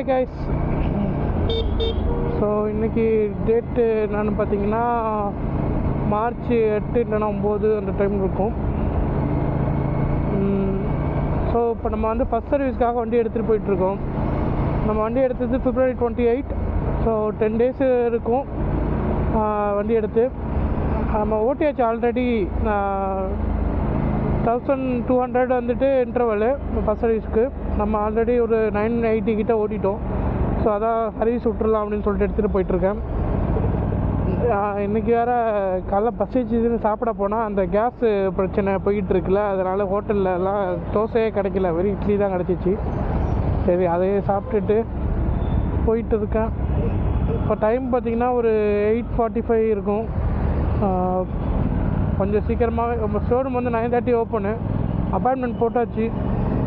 Hi guys. So இன்றைக்கி date என்னென்னு பார்த்தீங்கன்னா மார்ச் 8 இல்லைனா 9 அந்த டைம் இருக்கும். ஸோ இப்போ நம்ம வந்து ஃபஸ்ட் சர்வீஸ்க்காக வண்டி எடுத்துகிட்டு போயிட்டுருக்கோம். நம்ம வண்டி எடுத்தது February 28. ஸோ 10 days இருக்கும் வண்டி எடுத்து. நம்ம ஓட்டியாச்சு ஆல்ரெடி 1200 வந்துட்டு இன்டர்வலு ஃபஸ்ட் சர்வீஸ்க்கு. நம்ம ஆல்ரெடி ஒரு 980 கிட்ட ஓட்டிட்டோம். ஸோ அதான் சர்வீஸ் விட்டுறலாம் அப்படின்னு சொல்லிட்டு எடுத்துகிட்டு போயிட்டுருக்கேன். இன்றைக்கி வேறு காலைல பசிச்சுன்னு சாப்பிட போனால் அந்த கேஸு பிரச்சனை போயிட்டுருக்குல்ல, அதனால் ஹோட்டல்லலாம் தோசையே கிடைக்கல, வெறும் இட்லி தான் கிடச்சிச்சு. சரி அதையே சாப்பிட்டுட்டு போயிட்டு இருக்கேன். இப்போ டைம் பார்த்திங்கன்னா ஒரு 8:45 இருக்கும். கொஞ்சம் சீக்கிரமாகவே நம்ம ஷோரூம் வந்து 9:30 ஓப்பனு. அப்பாயின்மெண்ட் போட்டாச்சு.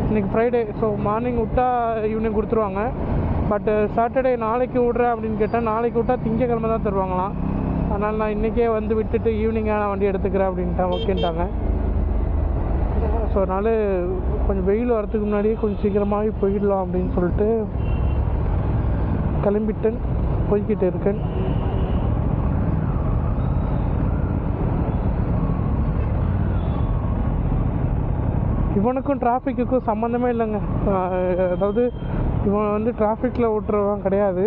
இன்றைக்கி ஃப்ரைடே, ஸோ மார்னிங் விட்டா ஈவினிங் கொடுத்துருவாங்க. பட்டு சாட்டர்டே நாளைக்கு விட்றேன் அப்படின்னு கேட்டேன். நாளைக்கு விட்டால் திங்கக்கிழமை தான் தருவாங்களாம். அதனால் நான் இன்றைக்கே வந்து விட்டுட்டு ஈவினிங்காக நான் வண்டி எடுத்துக்கிறேன் அப்படின்ட்டேன். ஓகேன்ட்டாங்க. ஸோ அதனால் கொஞ்சம் வெயில் வரத்துக்கு முன்னாடியே கொஞ்சம் சீக்கிரமாகவே போயிடலாம் அப்படின்னு சொல்லிட்டு கிளம்பிட்டேன், போய்கிட்டு இருக்கேன். இவனுக்கும் டிராஃபிக்குக்கும் சம்மந்தமே இல்லைங்க. அதாவது இவன் வந்து டிராஃபிக்கில் ஓட்டுறவன் கிடையாது.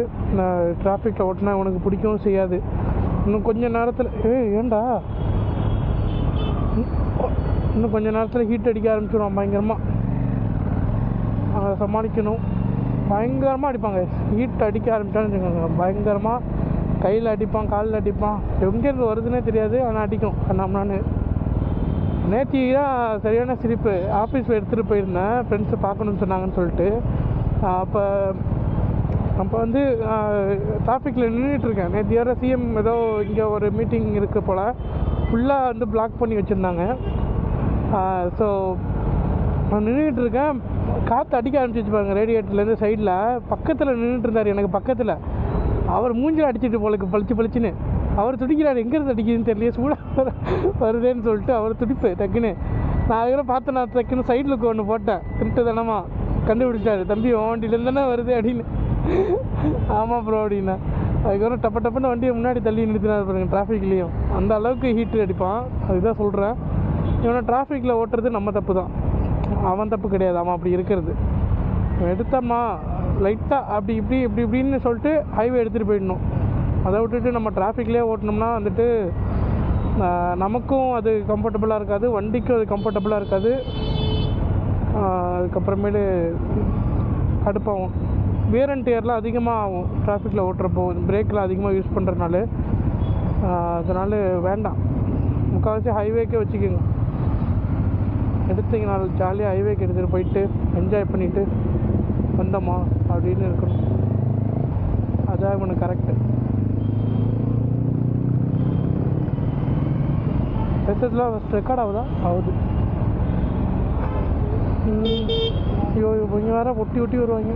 டிராஃபிக்கில் ஓட்டினா இவனுக்கு பிடிக்கவும் செய்யாது. இன்னும் கொஞ்சம் நேரத்தில் ஏண்டா இன்னும் கொஞ்சம் நேரத்தில் ஹீட் அடிக்க ஆரம்பிச்சிடுவான் பயங்கரமாக. அதை சமாளிக்கணும். பயங்கரமாக அடிப்பாங்க. ஹீட் அடிக்க ஆரம்பிச்சான்னு வச்சுக்கோங்க, பயங்கரமாக கையில் அடிப்பான், காலில் அடிப்பான். எங்கேருந்து வருதுன்னே தெரியாது, ஆனால் அடிக்கும். நான் நேற்று தான் சரியான சிரிப்பு. ஆஃபீஸ் எடுத்துகிட்டு போயிருந்தேன், ஃப்ரெண்ட்ஸை பார்க்கணுன்னு சொன்னாங்கன்னு சொல்லிட்டு. அப்போ வந்து டிராஃபிக்கில் நின்றுட்டுருக்கேன். நேற்று வேறு சிஎம் ஏதோ இங்கே ஒரு மீட்டிங் இருக்குது போல், ஃபுல்லாக வந்து பிளாக் பண்ணி வச்சுருந்தாங்க. ஸோ நான் நின்றுட்டுருக்கேன், காற்று அடிக்க ஆரம்பிச்சிச்சு பாருங்க ரேடியேட்டர்லேருந்து. சைடில் பக்கத்தில் நின்றுட்டு இருந்தார், எனக்கு பக்கத்தில். அவர் மூஞ்சில் அடிச்சுட்டு போலுக்கு பளிச்சுன்னு. அவர் துடிக்கிறார், எங்கேருந்து அடிக்குதுன்னு தெரியல, சூடாக வருதேன்னு சொல்லிட்டு அவர் துடிப்பு டக்குன்னு. நான் அதுக்கப்புறம் பார்த்தேன், நான் டக்குன்னு சைடில் ஒன்று போட்டேன், திருட்டு தானமா கண்டுபிடிச்சாரு. தம்பி வண்டியிலேருந்து தானே வருது அப்படின்னு. ஆமாம் ப்ரோ அப்படின்னா. அதுக்கப்புறம் டப்புன்னு வண்டியை முன்னாடி தள்ளி நிறுத்தினார் பாருங்க. டிராஃபிக்லேயும் அந்த அளவுக்கு ஹீட்டு அடிப்பான். அதுதான் சொல்கிறேன், இவனை டிராஃபிக்கில் ஓட்டுறது நம்ம தப்பு தான், அவன் தப்பு கிடையாது. அவன் அப்படி இருக்கிறது. எடுத்தம்மா லைட்டாக அப்படி இப்படின்னு சொல்லிட்டு ஹைவே எடுத்துகிட்டு போயிடணும். அதை விட்டுட்டு நம்ம டிராஃபிக்லேயே ஓட்டினோம்னா வந்துட்டு நமக்கும் அது கம்ஃபர்டபுளாக இருக்காது, வண்டிக்கும் அது கம்ஃபர்டபுளாக இருக்காது. அதுக்கப்புறமேலு கடுப்பாகும். வேர் அண்ட் டேர்லாம் அதிகமாக ஆகும் டிராஃபிக்கில் ஓட்டுறப்போ, பிரேக்கெலாம் அதிகமாக யூஸ் பண்ணுறதுனால. அதனால் வேண்டாம், முக்கால்வாசி ஹைவேக்கே வச்சுக்கோங்க. எடுத்தீங்கனால ஜாலியாக ஹைவேக்கு எடுத்துகிட்டு போயிட்டு என்ஜாய் பண்ணிவிட்டு வந்தோமா அப்படின்னு இருக்கணும். அதான் இவனுக்கு கரெக்டு. மெசேஜ்லாம் ஃபஸ்ட் ரெக்கார்ட் ஆகுது. ஐயோ இவங்க வேறு ஒட்டி வருவாங்க.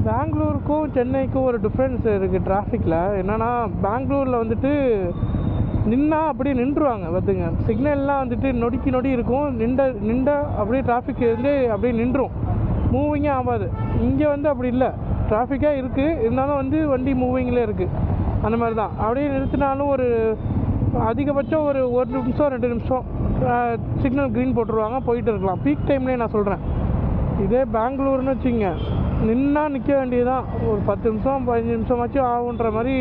பெங்களூருக்கும் சென்னைக்கும் ஒரு டிஃப்ரென்ஸ் இருக்குது டிராஃபிக்கில். என்னென்னா பெங்களூரில் வந்துட்டு நின்னா அப்படியே நின்றுவாங்க பார்த்துங்க. சிக்னல்லாம் வந்துட்டு நொடி இருக்கும். நின்ற அப்படியே டிராஃபிக் வந்து அப்படியே நின்றும், மூவிங்கே ஆகாது. இங்கே வந்து அப்படி இல்லை, டிராஃபிக்காக இருக்குது, இருந்தாலும் வந்து வண்டி மூவிங்கில் இருக்குது. அந்த மாதிரி தான். அப்படியே நிறுத்தினாலும் ஒரு அதிகபட்சம் ஒரு 1 நிமிஷம் 2 நிமிஷம் சிக்னல் க்ரீன் போட்டுருவாங்க, போயிட்டு இருக்கலாம். பீக் டைம்லேயே நான் சொல்கிறேன். இதே பெங்களூர்னு வச்சுங்க, நின்னா நிற்க வேண்டியதுதான். ஒரு 10 நிமிஷம் 15 நிமிஷமாச்சும் ஆகுன்ற மாதிரி.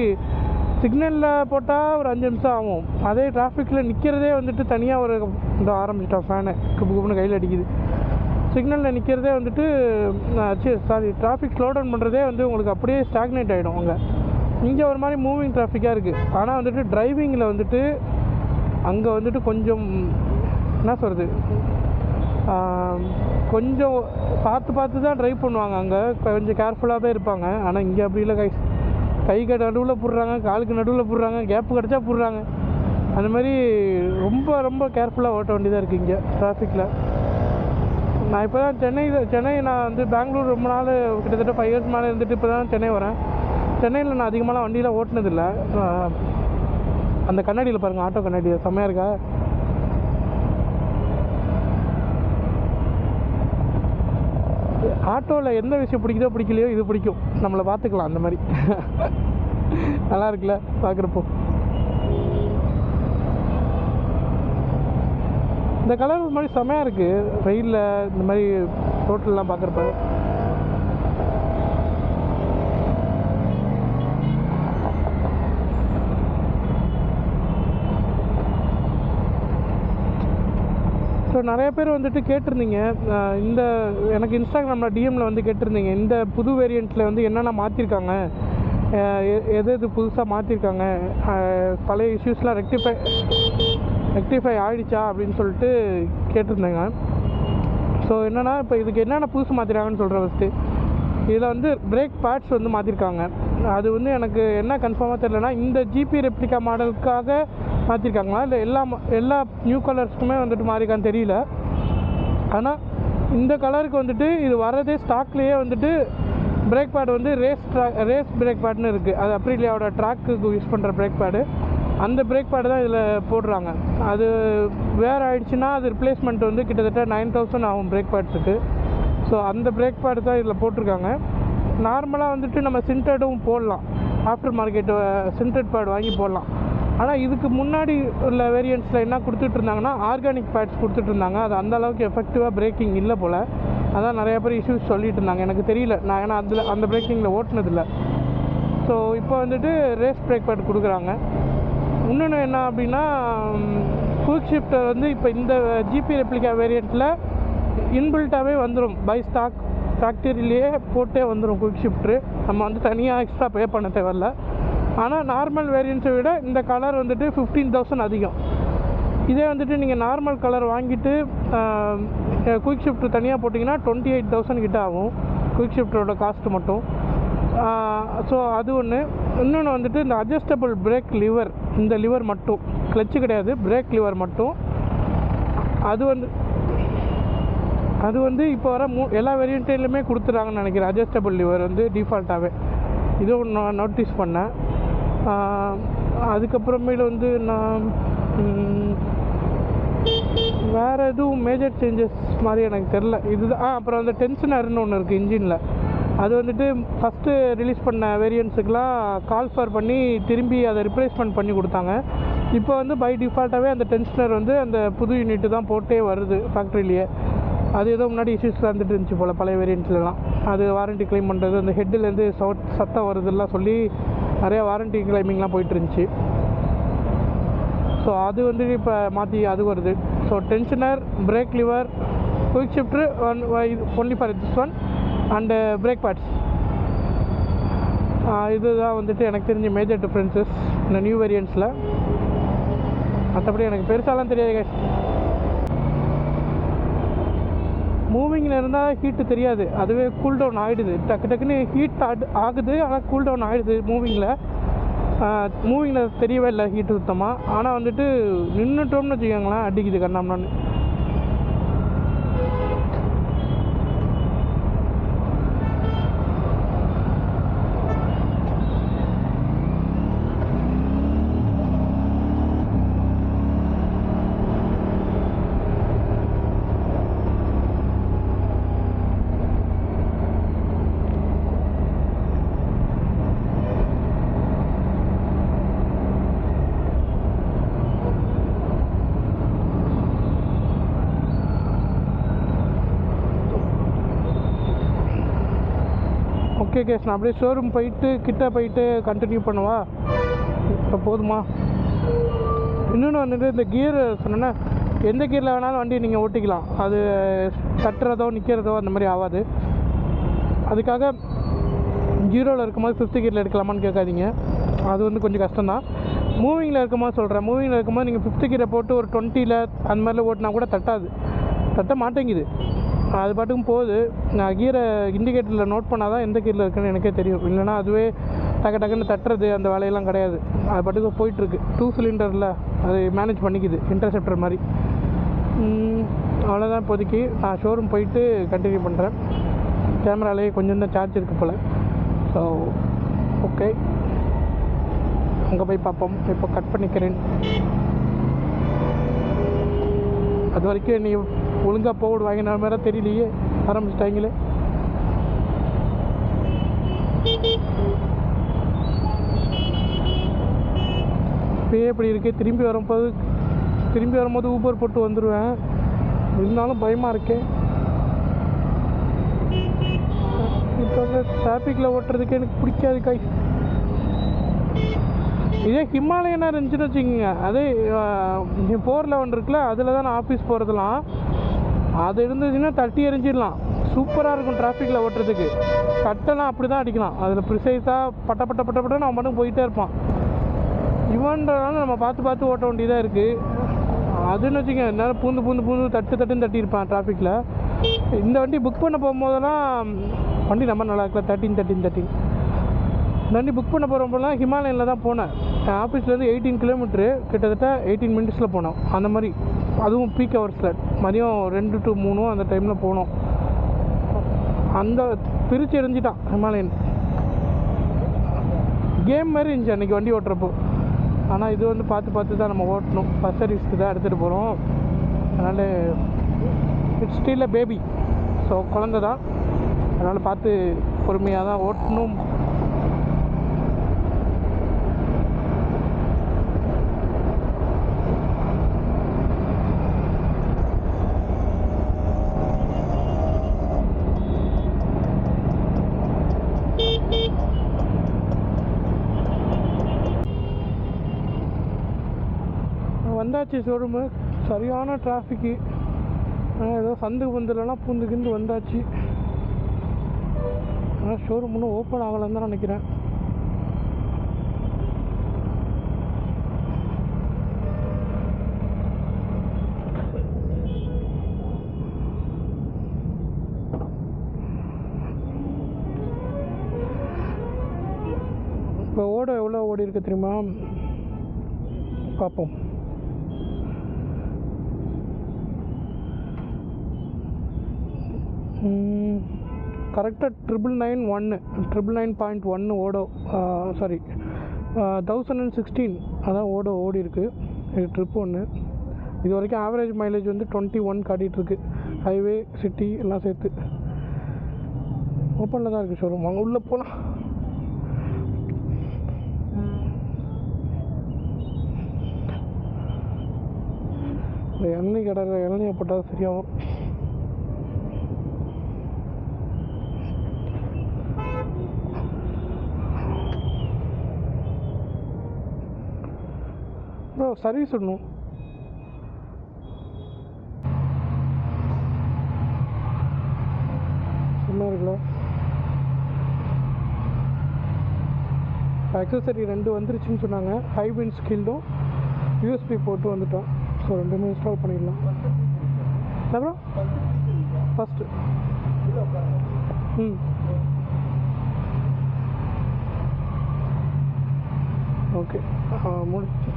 சிக்னலில் போட்டால் ஒரு 5 நிமிஷம் ஆகும். அதே டிராஃபிக்கில் நிற்கிறதே வந்துட்டு தனியாக ஒரு இந்த ஆரம்பிச்சிட்டா ஃபேனு குப்புன்னு கையில் அடிக்குது. சிக்னலில் நிற்கிறதே வந்துட்டு டிராஃபிக் ஸ்லோ டவுன் பண்ணுறதே வந்து உங்களுக்கு அப்படியே ஸ்டாக்னேட் ஆகிடும். இங்கே ஒரு மாதிரி மூவிங் டிராஃபிக்காக இருக்குது. ஆனால் வந்துட்டு டிரைவிங்கில் வந்துட்டு அங்கே வந்துட்டு கொஞ்சம் என்ன சொல்கிறது, கொஞ்சம் பார்த்து தான் ட்ரைவ் பண்ணுவாங்க. அங்கே கொஞ்சம் கேர்ஃபுல்லாக தான் இருப்பாங்க. ஆனால் இங்கே அப்படி இல்லை கைஸ். கைக்கு நடுவில் போடுறாங்க, காலுக்கு நடுவில் போடுறாங்க, கேப்பு கிடச்சா போடுறாங்க. அந்த மாதிரி ரொம்ப கேர்ஃபுல்லாக ஓட்ட வேண்டியதாக இருக்குது இங்கே டிராஃபிக்கில். நான் இப்போ தான் சென்னை நான் வந்து பெங்களூர் ரொம்ப நாள், கிட்டத்தட்ட 5 years மேலே இருந்துட்டு இப்போ தான் சென்னை வரேன். சென்னையில் நான் அதிகமாகலாம் வண்டியில் ஓட்டினதில்லை. அந்த கண்ணாடியில் பாருங்கள், ஆட்டோ கண்ணாடி செம்மையாக இருக்கா. ஆட்டோவில் எந்த விஷயம் பிடிக்குதோ பிடிக்கலையோ இது பிடிக்கும், நம்மளை பார்த்துக்கலாம் அந்த மாதிரி. நல்லா இருக்குல்ல பார்க்குறப்போ. இந்த கலர் ஒரு மாதிரி செமையாக இருக்குது வெயிலில் இந்த மாதிரி ரோட்டிலலாம் பார்க்குறப்ப. ஸோ நிறைய பேர் வந்துட்டு கேட்டிருந்தீங்க, இந்த எனக்கு இன்ஸ்டாகிராமில் டிஎம்மில் வந்து கேட்டிருந்தீங்க, இந்த புது வேரியண்ட்டில் வந்து என்னென்ன மாற்றிருக்காங்க, எது எது புதுசாக மாற்றிருக்காங்க, பழைய இஷ்யூஸ்லாம் ரெக்டிஃபை ஆகிடுச்சா அப்படின்னு சொல்லிட்டு கேட்டிருந்தேங்க. ஸோ என்னென்னா இப்போ இதுக்கு என்னென்ன புதுசு மாற்றிருக்காங்கன்னு சொல்கிறேன். ஃபஸ்ட்டு இதில் வந்து பிரேக் பேட்ஸ் வந்து மாற்றிருக்காங்க. அது வந்து எனக்கு என்ன கன்ஃபார்மாக தெரியலனா இந்த ஜிபி ரெப்ளிகா மாடலுக்காக மாற்றிருக்காங்களா இல்லை எல்லா நியூ கலர்ஸ்க்குமே வந்துட்டு மாறிருக்கான்னு தெரியல. ஆனால் இந்த கலருக்கு வந்துட்டு இது வரதே ஸ்டாக்லேயே வந்துட்டு பிரேக் பேட் வந்து ரேஸ் பிரேக் பேட்னு இருக்குது. அது அப்ரிலியாவோட ட்ராக்குக்கு யூஸ் பண்ணுற பிரேக் பேடு. அந்த பிரேக் பேடு தான் இதில் போடுறாங்க. அது வேறு ஆகிடுச்சுன்னா அது ரிப்ளேஸ்மெண்ட் வந்து கிட்டத்தட்ட 9000 ஆகும் பிரேக் பேட்ஸுக்கு. ஸோ அந்த பிரேக் பேடு தான் இதில் போட்டிருக்காங்க. நார்மலாக வந்துட்டு நம்ம சின்டெடும் போடலாம், ஆஃப்டர் மார்க்கெட்டு சின்டெட் பேட் வாங்கி போடலாம். ஆனால் இதுக்கு முன்னாடி உள்ள வேரியண்ட்ஸில் என்ன கொடுத்துட்டு இருந்தாங்கன்னா ஆர்கானிக் பேட்ஸ் கொடுத்துட்டு இருந்தாங்க. அது அந்தளவுக்கு எஃபெக்டிவாக பிரேக்கிங் இல்லை போல். அதான் நிறையா பேர் இஷ்யூஸ் சொல்லிட்டு இருந்தாங்க. எனக்கு தெரியல, நான் ஏன்னா அந்த பிரேக்கிங்கில் ஓட்டினதில்லை. ஸோ இப்போ வந்துட்டு ரேஸ் பிரேக் பேட் கொடுக்குறாங்க. இன்னொன்று என்ன அப்படின்னா, குயிக் ஷிஃப்டர் வந்து இப்போ இந்த ஜிபி ரெப்ளிகா வேரியண்ட்டில் இன்பில்ட்டாகவே வந்துடும். பை ஸ்டாக் ஃபேக்டரியிலேயே போட்டே வந்துடும் குயிக் ஷிஃப்ட்ரு. நம்ம வந்து தனியாக எக்ஸ்ட்ரா பே பண்ண தேவையில்ல. ஆனால் நார்மல் வேரியண்ட்ஸை விட இந்த கலர் வந்துட்டு 15,000 அதிகம். இதே வந்துட்டு நீங்கள் நார்மல் கலர் வாங்கிட்டு குயிக் ஷிஃப்ட் தனியாக போட்டிங்கன்னா 28,000 கிட்ட ஆகும் குயிக் ஷிஃப்டரோட காஸ்ட்டு மட்டும். ஸோ அது ஒன்று. இன்னொன்று வந்துட்டு இந்த அட்ஜஸ்டபிள் பிரேக் லிவர், இந்த லிவர் மட்டும், கிளச்சு கிடையாது, பிரேக் லிவர் மட்டும். அது வந்து இப்போ வர எல்லா வேரியண்ட்லேயுமே கொடுத்துட்றாங்கன்னு நினைக்கிறேன். அட்ஜஸ்டபிள் லிவர் வந்து டிஃபால்ட்டாகவே இது ஒன்று நோட்டீஸ் பண்ணேன். அதுக்கப்புறமேல வந்து நான் வேறு எதுவும் மேஜர் சேஞ்சஸ் மாதிரி எனக்கு தெரில. இதுதான். அப்புறம் அந்த டென்ஷனர்னு ஒன்று இருக்குது இன்ஜினில். அது வந்துட்டு ஃபஸ்ட்டு ரிலீஸ் பண்ண வேரியண்ட்ஸுக்கெலாம் கால் ஃபார் பண்ணி திரும்பி அதை ரிப்ளேஸ்மெண்ட் பண்ணி கொடுத்தாங்க. இப்போ வந்து பை டிஃபால்ட்டாகவே அந்த டென்ஷனர் வந்து அந்த புது யூனிட்டு தான் போட்டே வருது ஃபேக்ட்ரியிலேயே. அது ஏதோ முன்னாடி இஷ்யூஸ் வந்துட்டு இருந்துச்சு போல் பழைய வேரியண்ட்ஸ்லாம். அது வாரண்ட்டி கிளைம் பண்ணுறது, அந்த ஹெட்டுலேருந்து சத்தம் வருதுலாம் சொல்லி நிறையா வாரண்ட்டி கிளைமிங்லாம் போயிட்டு இருந்துச்சு. ஸோ அது வந்து இப்போ மாற்றி அது வருது. So tensioner, break liver, quick shifter only for this one and break bats. இதுதான் வந்துட்டு எனக்கு தெரிஞ்ச மேஜர் டிஃப்ரென்சஸ் இந்த நியூ வேரியண்ட்ஸில். மற்றபடி எனக்கு பெருசாலாம் தெரியாது. மூவிங்கில் இருந்தால் ஹீட்டு தெரியாது, அதுவே கூல் டவுன் ஆகிடுது. டக்குன்னு ஹீட் ஆகுது, ஆனால் கூல் டவுன் ஆகிடுது மூவிங்கில் தெரியவே இல்லை ஹீட்டு சுத்தமாக. ஆனால் வந்துட்டு நின்றுட்டோம்னு வச்சுக்கோங்களேன், அடிக்குது கண்ணாம்னான்னு. ஓகே கேஸ், நான் அப்படியே ஷோரூம் கிட்டே போயிட்டு கண்டினியூ பண்ணுவா. இப்போ போதுமா? இன்னொன்று வந்துட்டு இந்த கியர் சொன்னேன்னா, எந்த கியரில் வேணாலும் வண்டி நீங்கள் ஓட்டிக்கலாம். அது தட்டுறதோ நிற்கிறதோ அந்த மாதிரி ஆகாது. அதுக்காக 0ல் இருக்கும்போது 5th கியரில் எடுக்கலாமான்னு கேட்காதீங்க. அது வந்து கொஞ்சம் கஷ்டம்தான். மூவிங்கில் இருக்கும்போது சொல்கிறேன், மூவிங்கில் இருக்கும்போது நீங்கள் 5th கியரை போட்டு ஒரு 20ல் அந்த மாதிரிலாம் ஓட்டினா கூட தட்ட மாட்டேங்குது. அது பாட்டுக்கும் போகுது. நான் கியரை இண்டிகேட்டரில் நோட் பண்ணால் தான் எந்த கியரில் இருக்குன்னு எனக்கே தெரியும். இல்லைனா அதுவே டக்குன்னு தட்டுறது அந்த வேலையெல்லாம் கிடையாது. அது பாட்டுக்கு போயிட்டுருக்கு. 2 சிலிண்டரில் அது மேனேஜ் பண்ணிக்குது, இன்டர்செப்டர் மாதிரி. அவ்வளோதான் இப்போதைக்கு. நான் ஷோரூம் போயிட்டு கண்டினியூ பண்ணுறேன். கேமராலேயே கொஞ்சம் தான் சார்ஜ் இருக்குது போல். ஸோ ஓகே, அங்கே போய் பார்ப்போம். இப்போ கட் பண்ணிக்கிறேன். அது வரைக்கும் நீ ஒழுங்காக போடு வாங்கின மாதிரி தெரியலையே, ஆரம்பிச்சிட்டாங்களே. இப்போயே இப்படி இருக்கே, திரும்பி வரும்போது ஊபர் போட்டு வந்துடுவேன். இருந்தாலும் பயமாக இருக்கே. இப்போ வந்து டிராஃபிக்கில் ஓட்டுறதுக்கு எனக்கு பிடிக்காது காய். இதே ஹிமாலயனாக இருந்துச்சுன்னு வச்சுக்கோங்க, அதே 411 இருக்குல்ல, அதில் தான் நான் ஆஃபீஸ் போகிறதுலாம். அது இருந்துச்சுன்னா தட்டி எறிஞ்சிடலாம். சூப்பராக இருக்கும் டிராஃபிக்கில் ஓட்டுறதுக்கு. கட்டெல்லாம் அப்படி தான் அடிக்கலாம். அதில் ப்ரிசைஸாக பட்ட அவன் மட்டும் போயிட்டே இருப்பான். இவன்றனால நம்ம பார்த்து ஓட்ட வேண்டியதாக இருக்குது. அதுன்னு வச்சுக்கோங்க, என்னால் பூந்து தட்டுன்னு தட்டியிருப்பான் டிராஃபிக்கில். இந்த வண்டி புக் பண்ண போகும்போதெல்லாம் வண்டி நம்பர் நல்லா இருக்கல, 13. இந்த வண்டி புக் பண்ண போகிறப்பெல்லாம் ஹிமாலயனில் தான் போனேன். என் ஆஃபீஸ்லேருந்து 18 கிலோமீட்ரு, கிட்டத்தட்ட 18 மினிட்ஸில் போனோம். அந்த மாதிரி, அதுவும் பீக் ஹவர்ஸில் மதியம் 2 to 3 அந்த டைமில் போனோம். அந்த பிரித்து எரிஞ்சிட்டான் ஹிமாலயன். கேம் மாதிரி இருந்துச்சு அன்றைக்கி வண்டி ஓட்டுறப்போ. ஆனால் இது வந்து பார்த்து தான் நம்ம ஓட்டணும். ஃபஸ்ட் சர்வீஸ்க்கு தான் எடுத்துகிட்டு போகிறோம். அதனால் it's still a baby. So குழந்த தான், அதனால் பார்த்து பொறுமையாக தான் ஓட்டணும். வந்தாச்சு ஷோரூமு. சரியான டிராஃபிக்கு. ஏதோ சந்து பந்துலலாம் பூந்து வந்தாச்சு. ஆனால் ஷோரூம் இன்னும் ஓப்பன் ஆகலைன்னு தான் நினைக்கிறேன். இப்போ எவ்வளோ ஓடி இருக்கு தெரியுமா? பார்ப்போம். கரெக்டாக 999.1 ஓடோ, சாரி 1016 அதான் ஓடி இருக்கு. இது ட்ரிப் ஒன்று. இது வரைக்கும் ஆவரேஜ் மைலேஜ் வந்து 21 காட்டிகிட்ருக்கு. ஹைவே சிட்டி எல்லாம் சேர்த்து ஓப்பனில் தான் இருக்குது ஷோரூம். வாங்க உள்ளே போகலாம். இந்த இளநீ கடையில் இளநியை போட்டால் சரியாகும். ப்ரோ சர்வீஸ் விடணும். என்ன இருக்குல்ல, அக்சசரி 2 வந்துருச்சுன்னு சொன்னாங்க. ஹைபின் ஸ்கில்டும் யூஎஸ்பி போட்டு வந்துட்டோம். ஸோ 2மே இன்ஸ்டால் பண்ணிடலாம். அப்புறம் ஃபஸ்ட்டு ஓகே,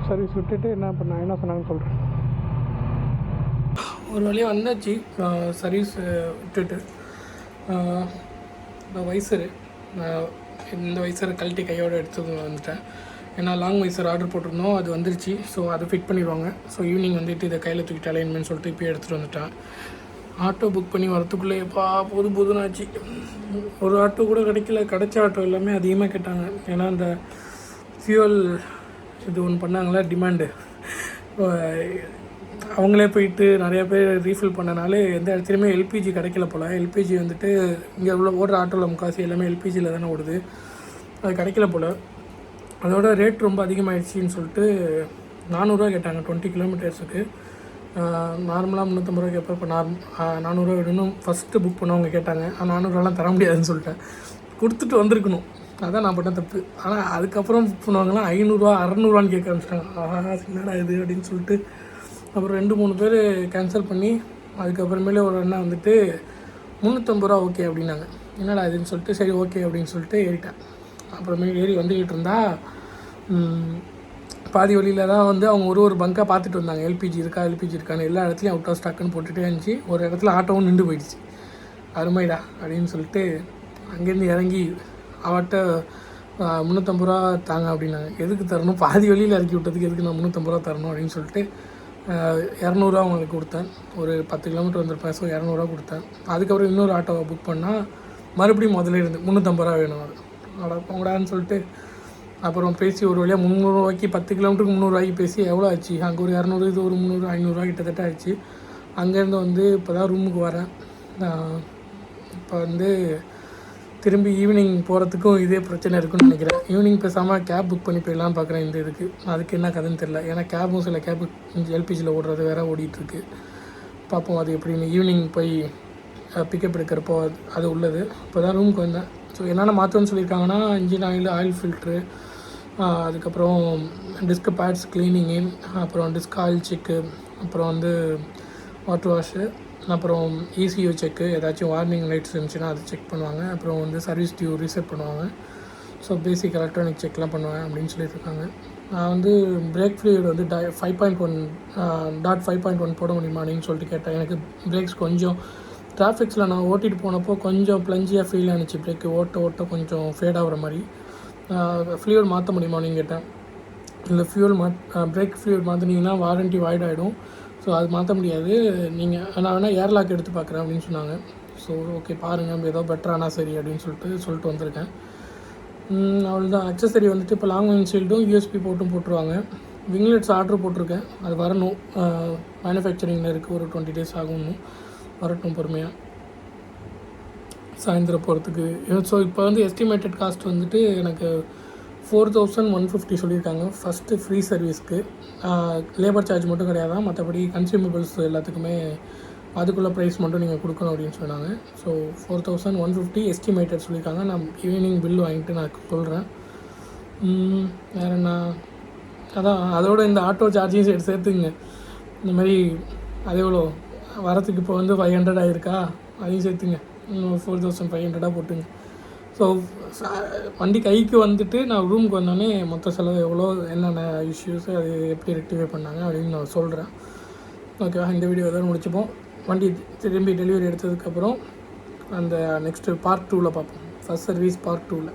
சர்வீஸ் விட்டுட்டு என்ன சொன்னாங்கன்னு சொல்கிறேன். ஒரு வழியாக வந்தாச்சு சர்வீஸ் விட்டுட்டு. இந்த வைசரு, இந்த வைசரை கழட்டி கையோடு எடுத்து வந்துட்டேன். ஏன்னா லாங் வைசர் ஆர்டர் போட்டிருந்தோம், அது வந்துருச்சு. ஸோ அதை ஃபிட் பண்ணிடுவாங்க. ஸோ ஈவினிங் வந்துட்டு இதை கையில் தூக்கிட்டு அலைன்மெண்ட் சொல்லிட்டு இப்போ எடுத்துகிட்டு வந்துட்டேன். ஆட்டோ புக் பண்ணி வரத்துக்குள்ளேயேப்பா போதுன்னு ஆச்சு. ஒரு ஆட்டோ கூட கிடைச்ச ஆட்டோ எல்லாமே அதிகமாக கேட்டாங்க. ஏன்னா அந்த ஃபியூவல் இது ஒன்று பண்ணாங்களா டிமாண்டு, அவங்களே போயிட்டு நிறையா பேர் ரீஃபில் பண்ணனால எந்த இடத்துலையுமே எல்பிஜி கிடைக்கல போல். எல்பிஜி வந்துட்டு இங்கே உள்ள ஓடுற ஆட்டோவில் முக்காசி எல்லாமே எல்பிஜியில் தானே ஓடுது, அது கிடைக்கல போல். அதோட ரேட் ரொம்ப அதிகமாகிடுச்சின்னு சொல்லிட்டு 400 கேட்டாங்க 20 கிலோமீட்டர்ஸுக்கு. நார்மலாக 350 ரூபா கேட்பேன். இப்போ 400 விடணும் ஃபஸ்ட்டு புக் பண்ணவங்க கேட்டாங்க. 400 தர முடியாதுன்னு சொல்லிட்டேன். கொடுத்துட்டு வந்திருக்கணும், அதான் நான் பண்ண தப்பு. ஆனால் அதுக்கப்புறம் புக் பண்ணுவாங்களாம் 500 600 கேட்க ஆரம்பிச்சிட்டாங்க. என்னடா இது அப்படின்னு சொல்லிட்டு அப்புறம் 2-3 பேர் கேன்சல் பண்ணி அதுக்கப்புறமேலே ஒரு அண்ணா வந்துட்டு 350 ரூபா ஓகே அப்படின்னாங்க. என்னடா இதுன்னு சொல்லிட்டு சரி ஓகே அப்படின்னு சொல்லிட்டு ஏறிட்டேன். அப்புறமேல் ஏறி வந்துக்கிட்டு இருந்தால் பாதி வழியில் தான் வந்து அவங்க ஒரு பங்காக பார்த்துட்டு வந்தாங்க. எல்பிஜி இருக்கான்னு எல்லா இடத்துலையும் அவுட் ஆஃப் ஸ்டாக்குன்னு போட்டுகிட்டே இருந்துச்சு. ஒரு இடத்துல ஆட்டோவும் நின்று போயிடுச்சு. அருமைடா அப்படின்னு சொல்லிட்டு அங்கேருந்து இறங்கி அவட்ட 350 ரூபா தாங்க அப்படின்னாங்க. எதுக்கு தரணும், பாதி வழியில் இறக்கி விட்டதுக்கு எதுக்கு நான் 350 ரூபா தரணும் அப்படின்னு சொல்லிட்டு 200 ரூபா அவங்களுக்கு கொடுத்தேன். ஒரு 10 கிலோமீட்டர் வந்திருப்பேன். ஸோ 200 ரூபா கொடுத்தேன். அதுக்கப்புறம் இன்னொரு ஆட்டோவை புக் பண்ணால் மறுபடியும் முதல்ல இருந்து 350 ரூபா வேணும். போங்கடான்னு சொல்லிட்டு அப்புறம் பேசி ஒரு வழியாக 300 ரூபாய்க்கு 10 கிலோமீட்டருக்கு 300 ரூபாய்க்கு பேசி எவ்வளோ ஆச்சு, அங்கே ஒரு 200, இது ஒரு 300, 500 ரூபா கிட்டத்தட்ட ஆச்சு. அங்கேருந்து வந்து இப்போ தான் ரூமுக்கு வரேன். இப்போ வந்து திரும்பி ஈவினிங் போகிறதுக்கும் இதே பிரச்சனை இருக்குன்னு நினைக்கிறேன். ஈவினிங் பேசாமல் கேப் புக் பண்ணி போயிடலான்னு பார்க்குறேன் இந்த இதுக்கு. அதுக்கு என்ன கதைன்னு தெரில. ஏன்னா கேபும் சில கேபு எல்பிஜியில் ஓடுறது வேறு ஓடிட்டுருக்கு. பார்ப்போம் அது எப்படின்னு. ஈவினிங் போய் பிக்கப் எடுக்கிறப்போ அது உள்ளது. இப்போ தான் ரூமுக்கு வந்தேன். ஸோ என்னென்ன மாற்றணும்னு சொல்லியிருக்காங்கன்னா, இன்ஜின் ஆயில் ஃபில்ட்ரு, அதுக்கப்புறம் டிஸ்க் பேட்ஸ் க்ளீனிங்கு, அப்புறம் டிஸ்க் ஆயில் செக்கு, அப்புறம் வந்து வாட்டர் வாஷு, அப்புறம் ECU செக்கு, ஏதாச்சும் வார்னிங் லைட்ஸ் இருந்துச்சுன்னா அது செக் பண்ணுவாங்க. அப்புறம் வந்து சர்வீஸ் டியூ ரீசெட் பண்ணுவாங்க. ஸோ பேசிக் எலக்ட்ரானிக் செக்லாம் பண்ணுவேன் அப்படின்னு சொல்லியிருக்காங்க. நான் வந்து பிரேக் ஃப்ளூயிட் வந்து 5.1 போட முடியுமா அப்படின்னு சொல்லிட்டு கேட்டேன். எனக்கு பிரேக்ஸ் கொஞ்சம் டிராஃபிக்ஸில் நான் ஓட்டிகிட்டு போனப்போ கொஞ்சம் ப்ளஞ்சியாக ஃபீல் ஆனிச்சு. பிரேக்கு ஓட்ட கொஞ்சம் ஃபேட் ஆகிற மாதிரி. ஃப்ளூயிட் மாற்ற முடியுமா அப்படின்னு கேட்டேன். இல்லை பிரேக் ஃப்ளூயிட் மாற்றினீங்கன்னா வாரண்ட்டி வாய்ட் ஆகிடும். ஸோ அது மாற்ற முடியாது, நீங்கள் நான் வேணால் ஏர்லாக் எடுத்து பார்க்குறேன் அப்படின்னு சொன்னாங்க. ஸோ ஓகே பாருங்கள், ஏதோ பெட்டரானா சரி அப்படின்னு சொல்லிட்டு வந்திருக்கேன். அவ்வளோதான். அக்சசரி வந்துட்டு இப்போ லாங் விண்ட்ஷீல்டும் USB போட்டும் போட்டுருவாங்க. விங்லெட்ஸ் ஆர்டர் போட்டிருக்கேன், அது வரணும். மேனுஃபேக்சரிங்கில் இருக்குது, ஒரு 20 days ஆகும். வரட்டும் பொறுமையாக, சாயந்தரம் போகிறதுக்கு. ஸோ இப்போ வந்து எஸ்டிமேட்டட் காஸ்ட் வந்துட்டு எனக்கு 4150 சொல்லியிருக்காங்க ஃபஸ்ட்டு ஃப்ரீ சர்வீஸ்க்கு. லேபர் சார்ஜ் மட்டும் கிடையாதான், மற்றபடி கன்சியூமபிள்ஸ் எல்லாத்துக்குமே அதுக்குள்ளே ப்ரைஸ் மட்டும் நீங்கள் கொடுக்கணும் அப்படின்னு சொன்னாங்க. ஸோ 4150 எஸ்டிமேட்டட் சொல்லியிருக்காங்க. நான் ஈவினிங் பில் வாங்கிட்டு நான் சொல்கிறேன். வேறு என்ன, அதான் அதோட இந்த ஆட்டோ சார்ஜையும் சேர்த்துங்க. இந்த மாதிரி அது எவ்வளோ வரத்துக்கு இப்போ வந்து 500 ஆகிருக்கா, அதையும் சேர்த்துங்க. 4500 போட்டுங்க. ஸோ வண்டி கைக்கு வந்துட்டு நான் ரூமுக்கு வந்தோடனே மொத்த செலவு எவ்வளோ, என்னென்ன இஷ்யூஸு, அது எப்படி ரெக்டிஃபை பண்ணாங்க அப்படின்னு நான் சொல்கிறேன். ஓகேவா, இந்த வீடியோ எதாவது முடிச்சுப்போம். வண்டி திரும்பி டெலிவரி எடுத்ததுக்கப்புறம் அந்த நெக்ஸ்ட்டு பார்ட் 2ல் பார்ப்போம். ஃபஸ்ட் சர்வீஸ் பார்ட் 2ல்,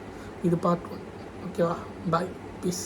இது பார்ட் 1. ஓகேவா, பாய், பீஸ்.